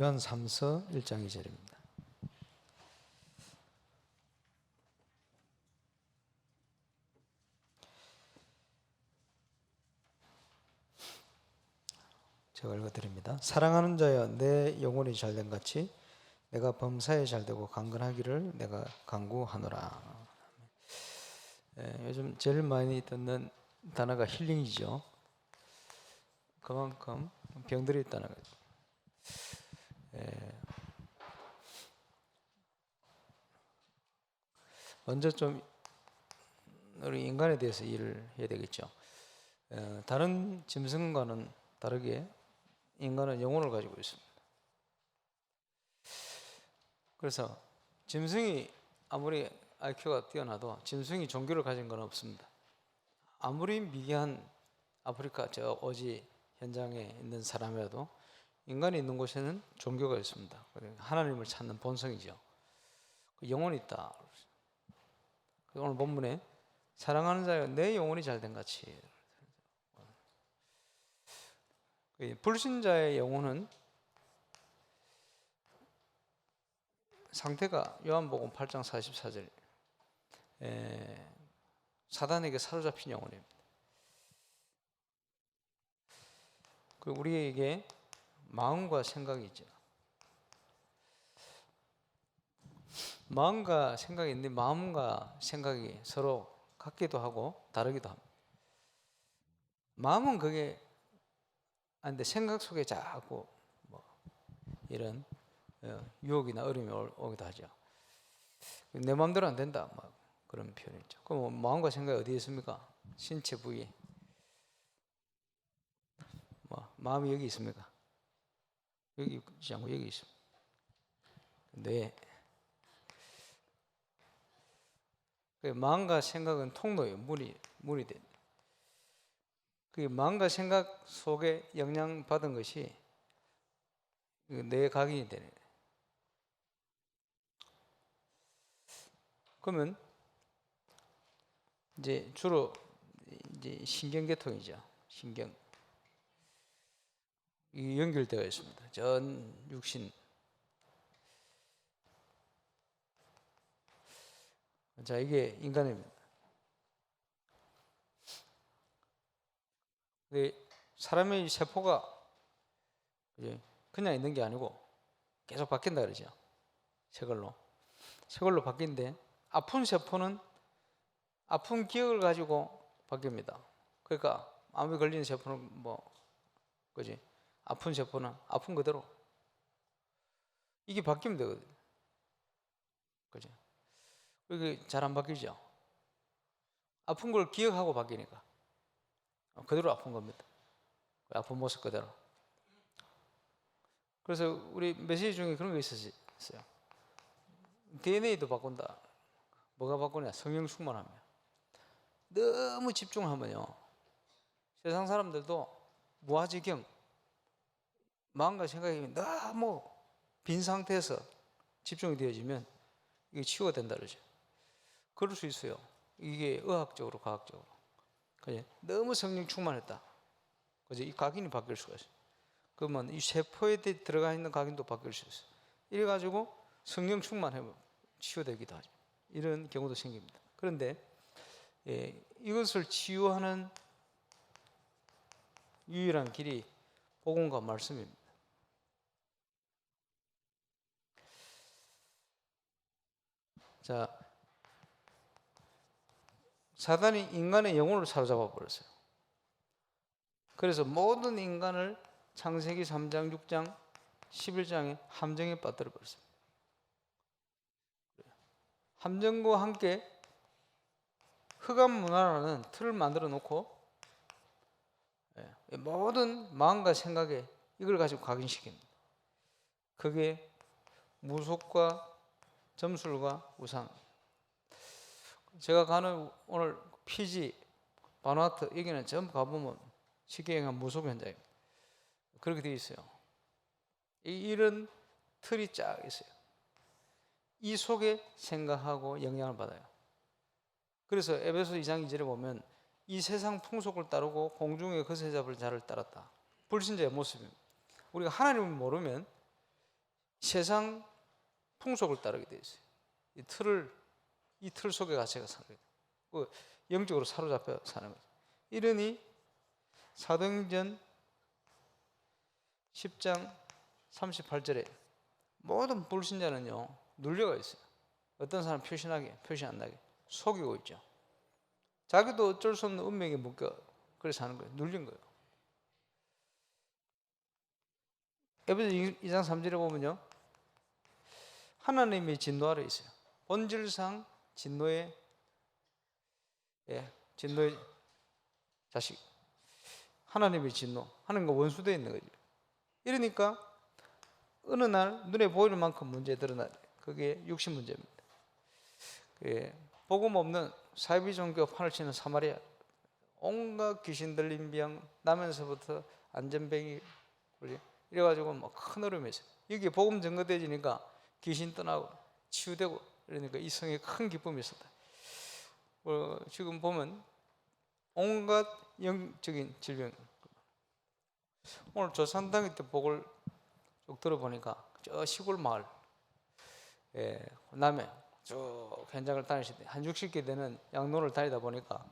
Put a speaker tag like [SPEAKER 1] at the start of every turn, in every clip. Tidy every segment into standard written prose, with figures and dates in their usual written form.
[SPEAKER 1] 요한 3서 1장 2절입니다. 제가 읽어드립니다. 사랑하는 자여, 내 영혼이 잘된 같이 내가 범사에 잘되고 강건하기를 내가 간구하노라. 요즘 제일 많이 듣는 단어가 힐링이죠. 그만큼 병들이 있다는 거죠. 먼저 좀 우리 인간에 대해서 일을 해야 되겠죠. 다른 짐승과는 다르게 인간은 영혼을 가지고 있습니다. 그래서 짐승이 아무리 IQ가 뛰어나도 짐승이 종교를 가진 건 없습니다. 아무리 미개한 아프리카 저 어지 현장에 있는 사람이라도 인간이 있는 곳에는 종교가 있습니다. 하나님을 찾는 본성이죠. 영혼이 있다. 오늘 본문에 사랑하는 자여, 내 영혼이 잘된 같이. 불신자의 영혼은 상태가 요한복음 8장 44절 사단에게 사로잡힌 영혼입니다. 우리에게 마음과 생각이 있죠. 마음과 생각이 있는데 마음과 생각이 서로 같기도 하고 다르기도 합니다. 마음은 그게 아닌데 생각 속에 자꾸 이런 유혹이나 어려움이 오기도 하죠. 내 마음대로 안 된다, 막 그런 표현이죠. 그럼 마음과 생각이 어디에 있습니까? 신체 부위에. 마음이 여기 있습니까? 여기 있지 않고 여기 있습니다. 뇌. 마음과 생각은 통로예요. 문이 됩니다. 그 마음과 생각 속에 영향받은 것이 뇌 각인이 되네. 그러면 이제 주로 이제 신경계통이죠. 신경 이 연결되어 있습니다. 전 육신. 자, 이게 인간입니다. 사람의 세포가 그냥 있는 게 아니고 계속 바뀐다 그러죠. 세걸로 바뀐데 아픈 세포는 아픈 기억을 가지고 바뀝니다. 그러니까 암에 걸린 세포는 그지? 아픈 세포는 아픈 그대로 이게 바뀌면 되거든. 그죠? 이게 잘 안 바뀌죠. 아픈 걸 기억하고 바뀌니까 그대로 아픈 겁니다. 아픈 모습 그대로. 그래서 우리 메시지 중에 그런 거 있었어요. DNA도 바꾼다. 뭐가 바꾸냐? 성령 충만하면. 너무 집중하면요, 세상 사람들도 무아지경, 마음과 생각이 너무 빈 상태에서 집중이 되어지면 이게 치유가 된다 그러죠. 그럴 수 있어요. 이게 의학적으로, 과학적으로. 그죠? 너무 성령 충만했다. 그죠? 이 각인이 바뀔 수가 있어요. 그러면 이 세포에 들어가 있는 각인도 바뀔 수 있어요. 이래가지고 성령 충만하면 치유되기도 하죠. 이런 경우도 생깁니다. 그런데 이것을 치유하는 유일한 길이 복음과 말씀입니다. 자, 사단이 인간의 영혼을 사로잡아 버렸어요. 그래서 모든 인간을 창세기 3장, 6장, 11장에 함정에 빠뜨려 버렸어요. 함정과 함께 흑암 문화라는 틀을 만들어 놓고 모든 마음과 생각에 이걸 가지고 각인시킵니다. 그게 무속과 점술과 우상. 제가 가는 오늘 피지, 바누아투 여기는 전부 가보면 쉽게 얘기하면 무속 현장입니다. 그렇게 되어 있어요. 이런 틀이 쫙 있어요. 이 속에 생각하고 영향을 받아요. 그래서 에베소 2장 2절에 보면 이 세상 풍속을 따르고 공중의 거새 잡을 자를 따랐다. 불신자의 모습입니다. 우리가 하나님을 모르면 세상 풍속을 따르게 돼 있어요. 이 틀 속에 갇혀가 사는 거예요. 영적으로 사로잡혀 사는 거죠. 이러니 사도행전 10장 38절에 모든 불신자는요 눌려가 있어요. 어떤 사람 표시나게 표시 안 나게 속이고 있죠. 자기도 어쩔 수 없는 운명에 묶여 그래서 사는 거예요. 눌린 거예요. 에베소 2장 3절에 보면요 하나님의 진노 아래 있어요. 본질상 진노의 자식, 하나님의 진노, 하나님과 원수되어 있는 거죠. 이러니까 어느 날 눈에 보이는 만큼 문제 드러나. 그게 육신 문제입니다. 복음 없는 사이비 종교 판을 치는 사마리아, 온갖 귀신 들린 병 나면서부터 안전뱅이 이래가지고 뭐 큰 어려움이 있어요. 여기에 복음 전거되지니까 귀신 떠나고 치유되고 그러니까 이 성에 큰 기쁨이 있었다. 지금 보면 온갖 영적인 질병. 오늘 조산당일 때 복을 쭉 들어보니까 저 시골 마을 남해 쭉 현장을 다니실 때 한 60개 되는 양로를 다니다 보니까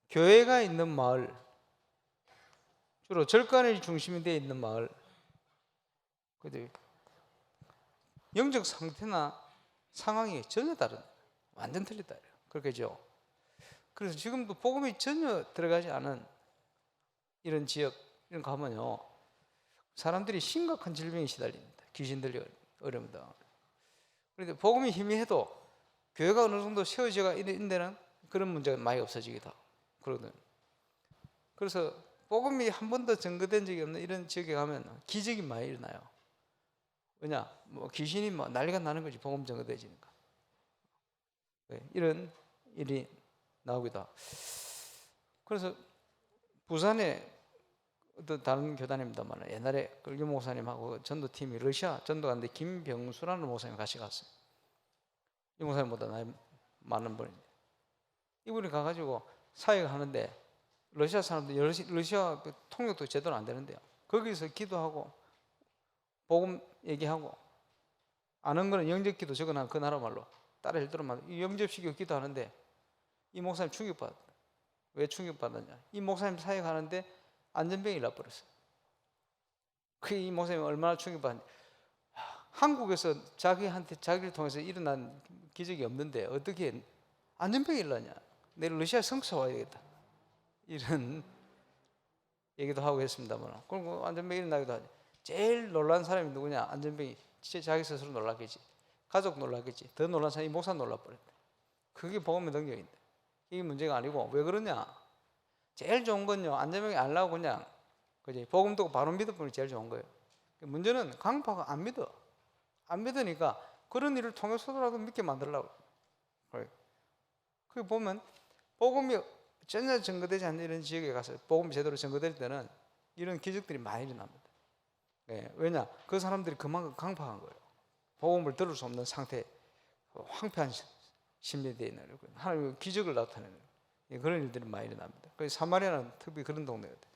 [SPEAKER 1] 교회가 있는 마을, 주로 절간이 중심이 되어 있는 마을, 영적 상태나 상황이 전혀 다른, 완전 틀리다. 그렇겠죠. 그래서 지금도 복음이 전혀 들어가지 않은 이런 지역, 이런 거 가면요, 사람들이 심각한 질병에 시달립니다. 귀신 들려 어렵다. 그런데 복음이 희미해도 교회가 어느 정도 세워져가 있는 데는 그런 문제가 많이 없어지기도 하고 그러거든요. 그래서 복음이 한 번도 증거된 적이 없는 이런 지역에 가면 기적이 많이 일어나요. 왜냐? 뭐 귀신이 뭐 난리가 나는 거지, 복음 증거되지니까. 이런 일이 나오기도 하고. 그래서 부산에 어떤 다른 교단입니다만 옛날에 유 목사님하고 전도팀이 러시아 전도 갔는데 김병수라는 목사님 같이 갔어요. 유 목사님보다 나이 많은 분인데 이분이 가가지고 사역을 하는데 러시아 사람들 러시아 통역도 제대로 안 되는데요. 거기서 기도하고 복음 얘기하고 아는 거는 영접기도 적어놔 그 나라 말로 따라 일들어만 영접시키고 기도하는데 이 목사님 충격받았다. 왜 충격받았냐? 이 목사님 사역하는데 안전병이 나버렸어요. 이 목사님이 얼마나 충격받았는지. 한국에서 자기를 통해서 일어난 기적이 없는데 어떻게 안전병이 일어나냐? 내일 러시아 성서 와야 되겠다. 이런 얘기도 하고 했습니다만, 그리고 안전병이 일어나기도 하죠. 제일 놀란 사람이 누구냐? 안전병이 자기 스스로 놀랐겠지. 가족 놀랐겠지. 더 놀란 사람이 목사 놀라버렸다. 그게 복음의 능력인데 이게 문제가 아니고 왜 그러냐? 제일 좋은 건요, 안전병이 안 나오고 그냥 그지 복음 듣고 바로 믿어보는 게 제일 좋은 거예요. 문제는 강파가 안 믿어. 안 믿으니까 그런 일을 통해서라도 믿게 만들려고. 그게 보면 복음이 전혀 증거되지 않는 이런 지역에 가서 복음이 제대로 증거될 때는 이런 기적들이 많이 일어납니다. 왜냐? 그 사람들이 그만큼 강팍한 거예요. 복음을 들을 수 없는 상태, 황폐한 심리에 있는 하나님의 기적을 나타내는 그런 일들이 많이 일어납니다. 그래서 사마리아는 특히 그런 동네거든요.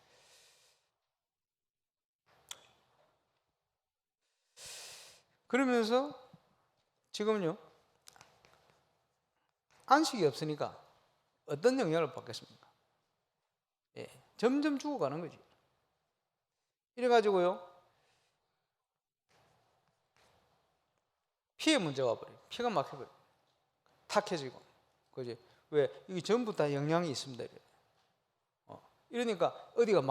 [SPEAKER 1] 그러면서 지금은요, 안식이 없으니까 어떤 영향을 받겠습니까? 점점 죽어가는 거지. 이래가지고요, 피에 문제가 와버려요. 피가 막혀버려요. 탁해지고. 그지? 왜? 이게 전부 다 영향이 있습니다. 이러니까 어디가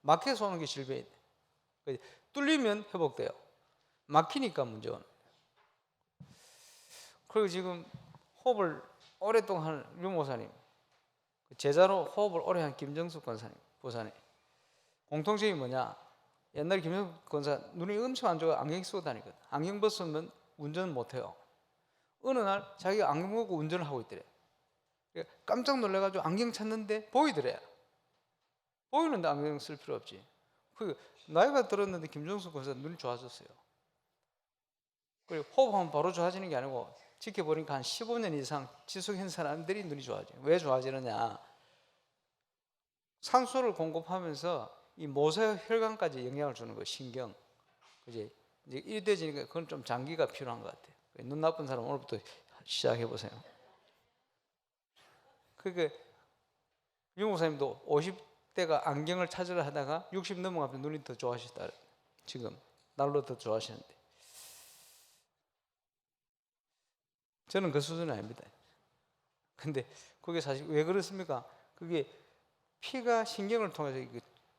[SPEAKER 1] 막혀서 오는 게 질병인데. 뚫리면 회복돼요. 막히니까 문제가 오는 거예요. 그리고 지금 호흡을 오랫동안 하는 류모사님, 제자로 호흡을 오래 한 김정숙 권사님, 보사님. 공통점이 뭐냐? 옛날 김정숙 권사 눈이 엄청 안 좋아 안경 쓰고 다니거든. 안경 벗으면 운전을 못해요. 어느 날 자기가 안경 벗고 운전을 하고 있더래. 깜짝 놀라가지고 안경 찾는데 보이더래. 보이는데 안경 쓸 필요 없지. 나이가 들었는데 김정숙 권사 눈이 좋아졌어요. 그리고 호흡하면 바로 좋아지는 게 아니고 지켜보니까 한 15년 이상 지속한 사람들이 눈이 좋아져요. 왜 좋아지느냐? 산소를 공급하면서 이 모세혈관까지 영향을 주는 거 신경. 그지? 이제 이래 되지니까 그건 좀 장기가 필요한 것 같아요. 눈 나쁜 사람 오늘부터 시작해 보세요. 그러니까 유 목사님도 50대가 안경을 찾으려 하다가 60 넘어가면 눈이 더 좋아지시다. 지금 날로 더 좋아하시는데 저는 그 수준은 아닙니다. 근데 그게 사실 왜 그렇습니까? 그게 피가 신경을 통해서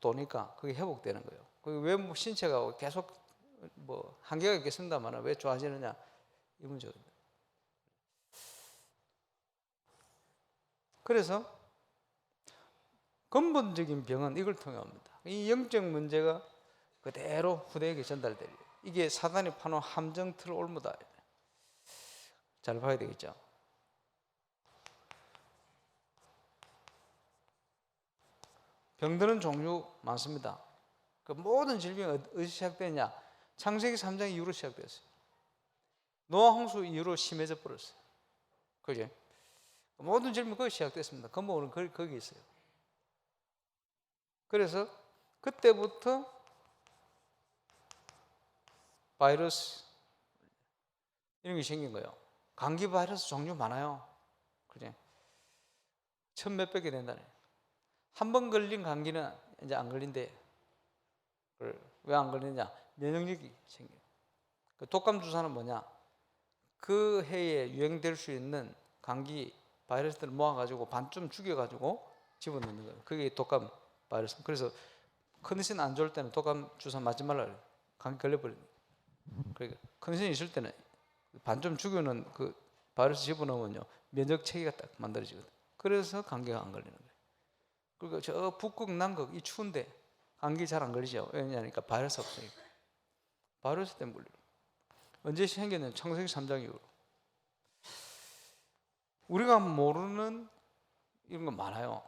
[SPEAKER 1] 도니까 그게 회복되는 거예요. 그게 왜 신체가 계속 뭐 한계가 있겠습니다만 왜 좋아지느냐 이 문제거든요. 그래서 근본적인 병은 이걸 통해 옵니다. 이 영적 문제가 그대로 후대에게 전달돼요. 이게 사단이 파놓은 함정틀 올무다. 잘 봐야 되겠죠. 병들은 종류 많습니다. 그 모든 질병이 어디서 시작되냐? 창세기 3장 이후로 시작됐어요. 노아 홍수 이후로 심해져 버렸어요. 그죠? 모든 질병이 거기 시작됐습니다. 근본은 거기 있어요. 그래서 그때부터 바이러스 이런 게 생긴 거예요. 감기 바이러스 종류 많아요. 그죠? 1000몇백 개 된다네. 한 번 걸린 감기는 이제 안 걸린대. 왜 안 걸리냐? 면역력이 생겨요. 그 독감 주사는 뭐냐? 그 해에 유행될 수 있는 감기 바이러스들을 모아가지고 반쯤 죽여가지고 집어넣는 거예요. 그게 독감 바이러스. 그래서 컨디션 안 좋을 때는 독감 주사 맞지 말라 그래요. 감기 걸려버리는 거예요. 그러니까 컨디션이 있을 때는 반쯤 죽여놓은 그 바이러스 집어넣으면요 면역 체계가 딱 만들어지거든요. 그래서 감기가 안 걸리는 거예요. 그러니까 저 북극 남극 이 추운데 감기 잘 안 걸리죠. 왜냐니까 바이러스 없으니까. 바이러스 때문에 걸려요. 언제 생겼냐면 창세기 3장 이후로. 우리가 모르는 이런 거 많아요.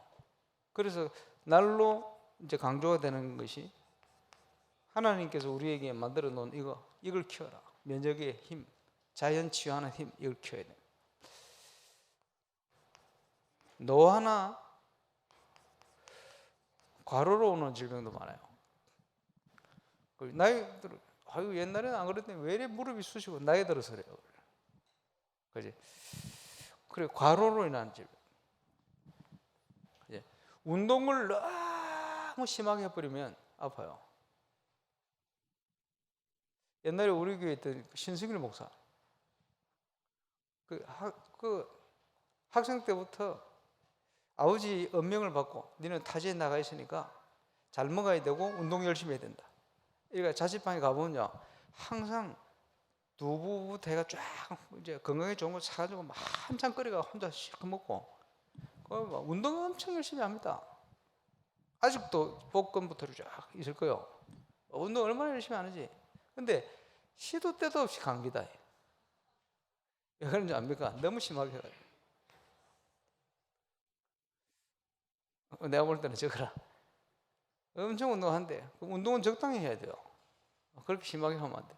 [SPEAKER 1] 그래서 날로 이제 강조가 되는 것이 하나님께서 우리에게 만들어 놓은 이걸 키워라. 면역의 힘, 자연 치유하는 힘, 이걸 키워야 돼. 노화나 과로로 오는 질병도 많아요. 나이 들어, 아유 옛날에는 안 그랬더니 왜 이래 무릎이 쑤시고 나이 들어서 그래요. 그지? 그래 과로로 인한 질병. 그지? 운동을 너무 심하게 해버리면 아파요. 옛날에 우리 교회에 있던 신승일 목사, 그 학생 때부터 아버지 엄명을 받고 너는 타지에 나가 있으니까 잘 먹어야 되고 운동 열심히 해야 된다. 그러니까 자취방에 가보면요 항상 두부부터 해가 쫙 이제 건강에 좋은 거 사가지고 막 한참 끓여가 혼자 실컷 먹고 운동 엄청 열심히 합니다. 아직도 복근부터 쫙 있을 거예요. 운동 얼마나 열심히 하는지. 근데 시도 때도 없이 감기다. 왜 그런지 압니까? 너무 심하게 해가지고. 내가 볼 때는 저거라. 엄청 운동한대. 운동은 적당히 해야 돼요. 그렇게 심하게 하면 안 돼.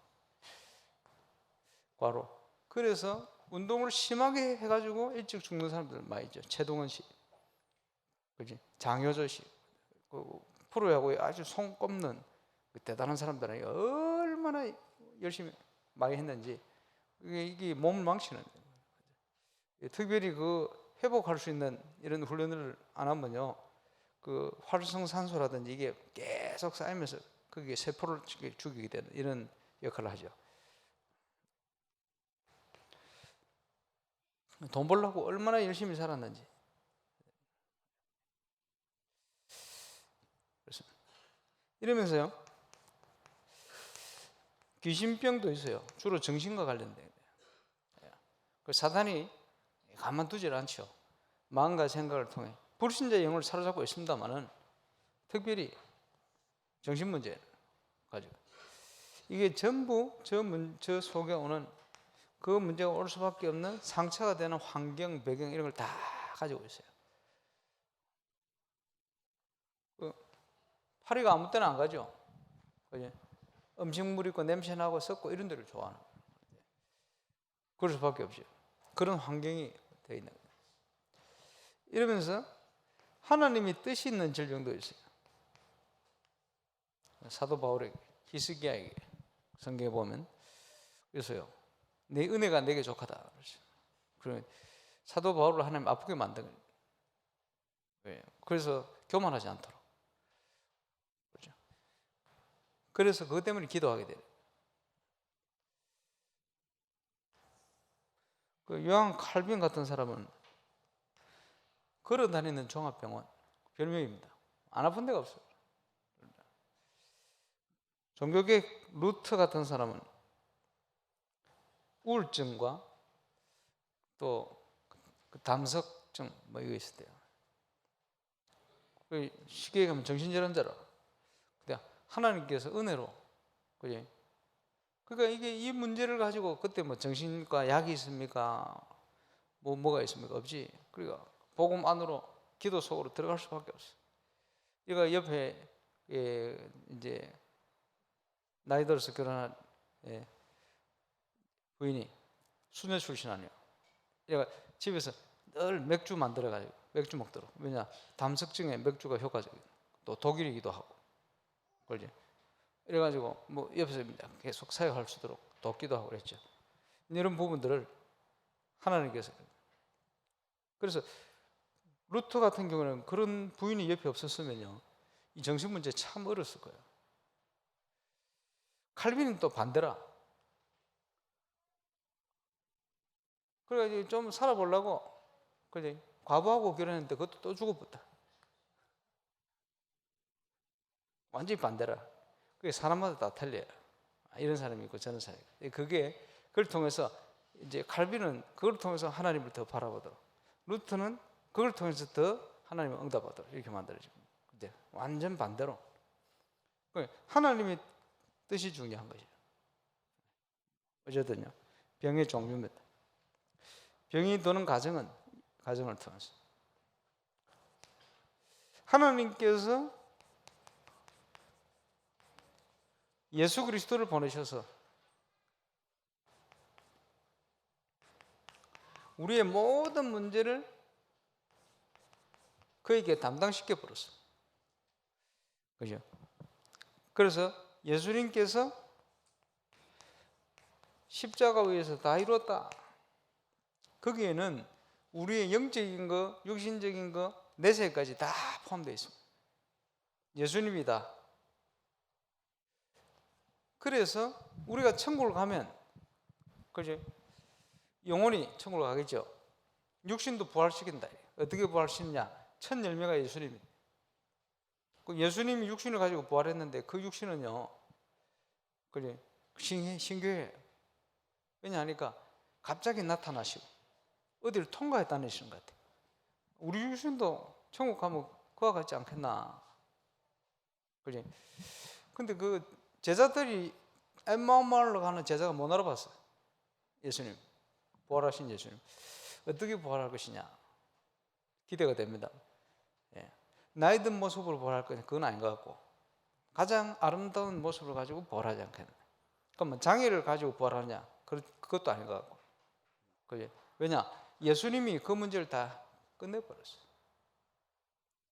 [SPEAKER 1] 과로. 그래서 운동을 심하게 해가지고 일찍 죽는 사람들 많이 있죠. 최동원 씨, 그지? 장효조 씨, 프로야구에 아주 손 꼽는 대단한 사람들은 얼마나 열심히 많이 했는지 이게 몸을 망치는 거예요. 특별히 그 회복할 수 있는 이런 훈련을 안 하면요, 그 활성산소라든지 이게 계속 쌓이면서 그게 세포를 죽이게 되는 이런 역할을 하죠. 돈 벌려고 얼마나 열심히 살았는지. 그렇습니다. 이러면서요, 귀신병도 있어요. 주로 정신과 관련된. 그 사단이 가만두질 않죠. 마음과 생각을 통해 불신자의 영을 사로잡고 있습니다만은 특별히 정신 문제 가지고 이게 전부 저 속에 오는 그 문제가 올 수밖에 없는 상처가 되는 환경, 배경 이런 걸 다 가지고 있어요. 파리가 아무 때나 안 가죠. 그죠? 음식물 있고 냄새 나고 썩고 이런 데를 좋아하는 거예요. 그럴 수밖에 없죠. 그런 환경이 되어 있는 거예요. 이러면서 하나님이 뜻이 있는 질병도 있어요. 사도 바울에게, 히스기야에게 성경에 보면 그래서요, 내 은혜가 내게 족하다 그러죠. 그러면 사도 바울을 하나님 아프게 만든 거예요. 왜? 그래서 교만하지 않도록. 그렇죠? 그래서 그것 때문에 기도하게 돼요. 그 요한 칼빈 같은 사람은 걸어 다니는 종합병원 별명입니다. 안 아픈 데가 없어요. 종교계 루터 같은 사람은 우울증과 또 담석증 뭐 이거 있을 때요. 쉽게 얘기하면 정신질환자라. 근데 하나님께서 은혜로, 그지? 그러니까 이게 이 문제를 가지고 그때 뭐 정신과 약이 있습니까? 뭐가 있습니까? 없지. 그러니까 복음 안으로 기도 속으로 들어갈 수밖에 없어. 얘가 옆에 이제 나이 들어서 결혼한 부인이 수녀 출신 아니에요. 얘가 집에서 늘 맥주 만들어가지고 맥주 먹도록. 왜냐? 담석증에 맥주가 효과적이고 또 독일이기도 하고. 그러지? 이래가지고 뭐 옆에서 계속 사역할 수 있도록 돕기도 하고 그랬죠. 이런 부분들을 하나님께서. 그래서 루터 같은 경우는 그런 부인이 옆에 없었으면요, 이 정신 문제 참 어렸을 거예요. 칼빈은 또 반대라. 그래가지고 좀 살아보려고, 그지? 과부하고 결혼했는데 그것도 또 죽어버렸다. 완전히 반대라. 그게 사람마다 다 틀려요. 이런 사람이 있고 저런 사람이 있고. 그걸 통해서 이제 칼빈은 그걸 통해서 하나님을 더 바라보도록, 루터는 그걸 통해서 더 하나님을 응답하도록 이렇게 만들어집니다. 근데 완전 반대로 하나님의 뜻이 중요한 것이에요. 어쨌든요, 병의 종류입니다. 병이 도는 가정을 통해서 하나님께서 예수 그리스도를 보내셔서 우리의 모든 문제를 그에게 담당시켜 버렸어. 그죠? 그래서 예수님께서 십자가 위에서 다 이뤘다. 거기에는 우리의 영적인 거, 육신적인 거, 내세까지 다 포함되어 있습니다. 예수님이다. 그래서 우리가 천국을 가면, 그죠? 영혼이 천국을 가겠죠. 육신도 부활시킨다. 어떻게 부활시키냐? 첫 열매가 예수님입니다. 예수님이 육신을 가지고 부활했는데 그 육신은요, 그죠? 신교해요. 왜냐하니까 갑자기 나타나시고 어디를 통과해 다니시는 것 같아요. 우리 육신도 천국 가면 그와 같지 않겠나? 그지? 근데 그 제자들이 엠마오마을로 가는 제자가 못 알아봤어요. 예수님, 부활하신 예수님. 어떻게 부활할 것이냐? 기대가 됩니다. 예. 나이 든 모습으로 부활할 거냐? 그건 아닌 것 같고, 가장 아름다운 모습을 가지고 부활하지 않겠나? 그러면 장애를 가지고 부활하냐? 그것도 아닌 것 같고. 그지? 왜냐? 예수님이 그 문제를 다 끝내버렸어요.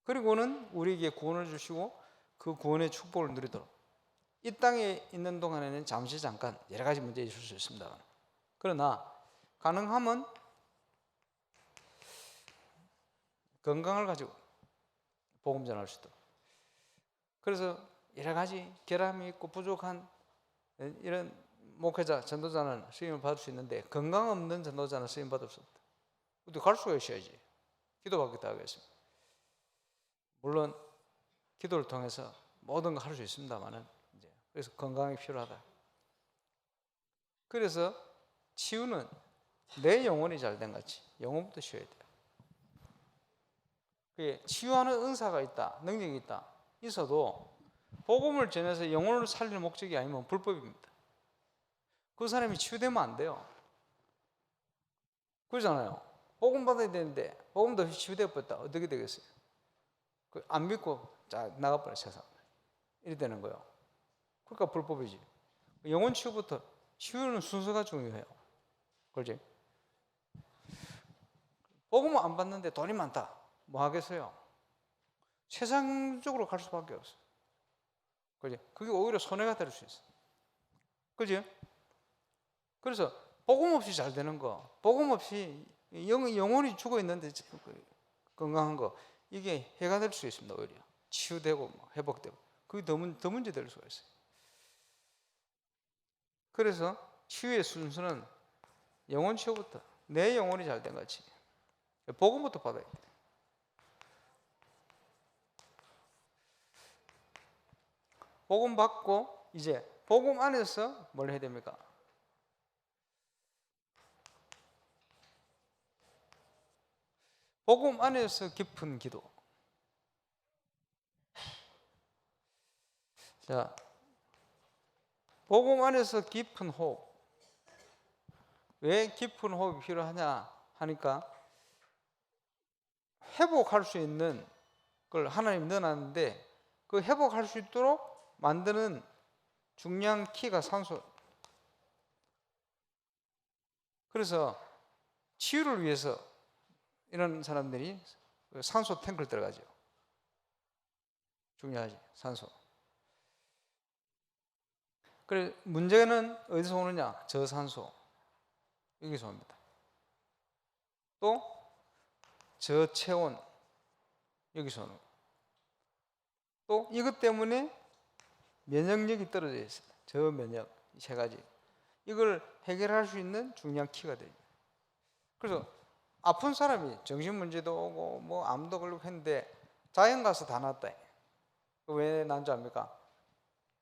[SPEAKER 1] 그리고는 우리에게 구원을 주시고 그 구원의 축복을 누리도록, 이 땅에 있는 동안에는 잠시 잠깐 여러 가지 문제 있을 수 있습니다. 그러나 가능하면 건강을 가지고 복음 전할 수 있도록. 그래서 여러 가지 결함이 있고 부족한 이런 목회자, 전도자는 쓰임을 받을 수 있는데 건강 없는 전도자는 쓰임 받을 수 없다. 어디 갈 수가 있어야지. 기도받겠다 하겠습니다. 물론 기도를 통해서 모든 걸 할 수 있습니다만은, 그래서 건강이 필요하다. 그래서 치유는 내 영혼이 잘된 같이 영혼부터 쉬어야 돼요. 그게 치유하는 은사가 있다, 능력이 있다, 있어도 복음을 전해서 영혼을 살리는 목적이 아니면 불법입니다. 그 사람이 치유되면 안 돼요. 그러잖아요. 복음 받아야 되는데 복음도 없이 치유되어 버렸다. 어떻게 되겠어요? 안 믿고 나가버려 세상. 이래 되는 거예요. 그러니까 불법이지. 영혼 치유부터, 치유는 순서가 중요해요. 그렇지? 복음을 안 받는데 돈이 많다. 뭐 하겠어요? 세상적으로 갈 수밖에 없어요. 그지? 그게 오히려 손해가 될 수 있어. 그지? 그래서 복음 없이 잘 되는 거, 복음 없이 영혼이 죽어 있는데 건강한 거, 이게 해가 될 수 있습니다. 오히려 치유되고 회복되고, 그게 더 문제 될 수가 있어요. 그래서 치유의 순서는 영혼 치유부터, 내 영혼이 잘 된 거지. 복음부터 받아야 돼. 복음 받고 이제 복음 안에서 뭘 해야 됩니까? 복음 안에서 깊은 기도. 자, 복음 안에서 깊은 호흡. 왜 깊은 호흡이 필요하냐 하니까 회복할 수 있는 걸 하나님 넣어놨는데 그 회복할 수 있도록 만드는 중요한 키가 산소. 그래서 치유를 위해서 이런 사람들이 산소 탱크를 들어가죠. 중요하지, 산소. 그래, 문제는 어디서 오느냐? 저산소. 여기서 옵니다. 또 저체온. 여기서 오는 거. 또 이것 때문에 면역력이 떨어져 있어요. 저면역. 이 세 가지. 이걸 해결할 수 있는 중요한 키가 돼요. 그래서 아픈 사람이 정신 문제도 오고 뭐 암도 걸리고 했는데 자연 가서 다 낫다. 왜 난 줄 압니까?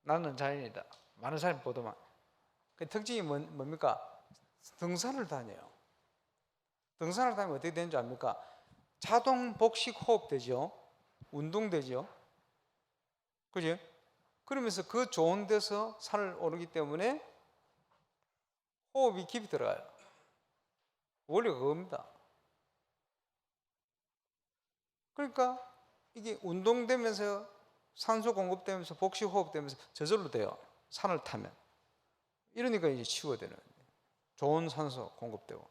[SPEAKER 1] 나는 자연이다. 많은 사람이 보더만. 그 특징이 뭡니까? 등산을 다녀요. 등산을 다니면 어떻게 되는 줄 압니까? 자동 복식 호흡 되죠. 운동 되죠. 그지? 그러면서 그 좋은 데서 산을 오르기 때문에 호흡이 깊이 들어가요. 원리가 그겁니다. 그러니까 이게 운동되면서 산소 공급되면서 복식 호흡되면서 저절로 돼요. 산을 타면. 이러니까 이제 치유가 되는 거예요. 좋은 산소 공급되고.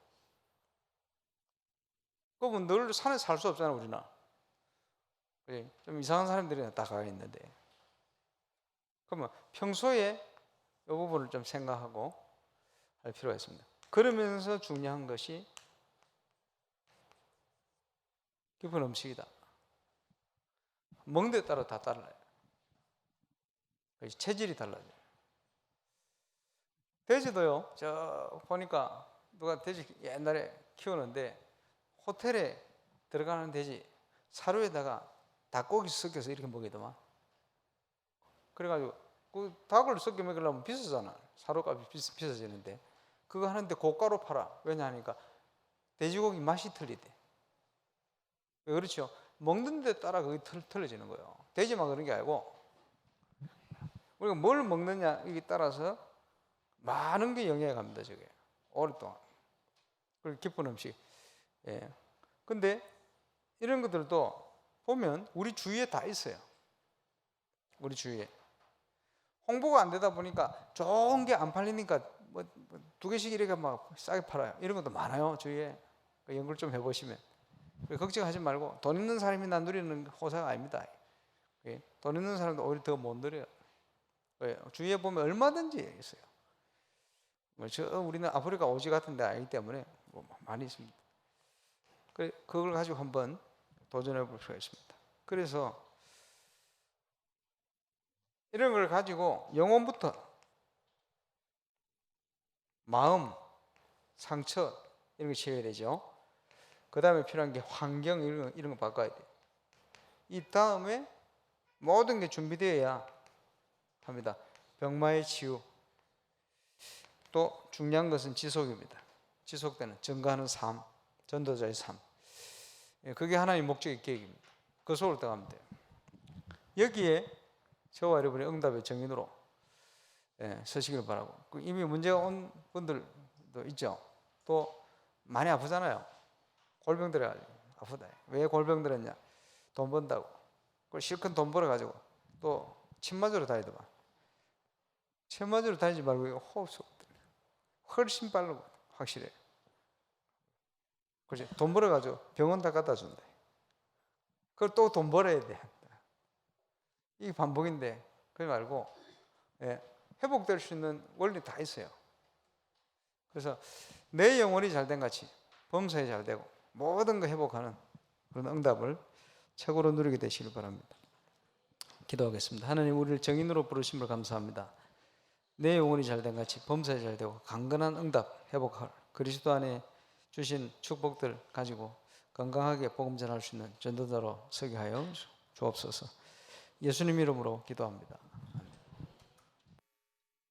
[SPEAKER 1] 그러면 늘 산에 살 수 없잖아, 우리는. 좀 이상한 사람들이 다 가 있는데. 그러면 평소에 이 부분을 좀 생각하고 할 필요가 있습니다. 그러면서 중요한 것이 깊은 음식이다. 먹는 데 따라 다 달라요. 체질이 달라져요. 돼지도요, 저 보니까 누가 돼지 옛날에 키우는데 호텔에 들어가는 돼지 사료에다가 닭고기 섞여서 이렇게 먹이더만. 그래가지고 그 닭을 섞여 먹이려면 비싸잖아. 사료값이 비싸지는데 그거 하는데 고가로 팔아. 왜냐 하니까 돼지고기 맛이 틀리대. 그렇죠. 먹는 데 따라 그게 틀려지는 거예요. 돼지만 그런 게 아니고 우리가 뭘 먹느냐 이게 따라서 많은 게 영향이 갑니다. 저게 오랫동안. 그리고 깊은 음식. 예. 근데 이런 것들도 보면 우리 주위에 다 있어요. 우리 주위에. 홍보가 안 되다 보니까 좋은 게 안 팔리니까 뭐 두 개씩 이렇게 막 싸게 팔아요. 이런 것도 많아요. 주위에. 연구를 좀 해보시면. 걱정하지 말고 돈 있는 사람이 난 누리는 호사가 아닙니다. 돈 있는 사람도 오히려 더 못 누려요. 주위에 보면 얼마든지 있어요. 우리는 아프리카 오지 같은 데 아니기 때문에 뭐 많이 있습니다. 그걸 가지고 한번 도전해 볼 필요가 있습니다. 그래서 이런 걸 가지고 영혼부터 마음, 상처 이런 거 치워야 되죠. 그 다음에 필요한 게 환경 이런 거 바꿔야 돼요. 이 다음에 모든 게 준비되어야 합니다. 병마의 치유. 또 중요한 것은 지속입니다. 지속되는 증거하는 삶, 전도자의 삶. 그게 하나님의 목적의 계획입니다. 그 속으로 들어가면 돼요. 여기에 저와 여러분의 응답의 정인으로 서시길 바라고. 이미 문제가 온 분들도 있죠. 또 많이 아프잖아요. 골병 들어가지고 아프다. 왜 골병 들었냐? 돈 번다고. 그걸 실컷 돈 벌어가지고 또 침 맞으러 다니더만. 침 맞으러 다니지 말고 호흡 훨씬 빠르고 확실해. 그렇지? 돈 벌어가지고 병원 다 갖다 준다. 그걸 또 돈 벌어야 돼. 이게 반복인데 그러지 말고 회복될 수 있는 원리 다 있어요. 그래서 내 영혼이 잘된 같이 범사에 잘 되고 모든 거 회복하는 그런 응답을 최고로 누리게 되시길 바랍니다. 기도하겠습니다. 하나님, 우리를 정인으로 부르심을 감사합니다. 내 영혼이 잘된 같이 범사에 잘 되고 강건한 응답 회복할 그리스도 안에 주신 축복들 가지고 건강하게 복음 전할 수 있는 전도자로 서게 하여 주옵소서. 예수님 이름으로 기도합니다.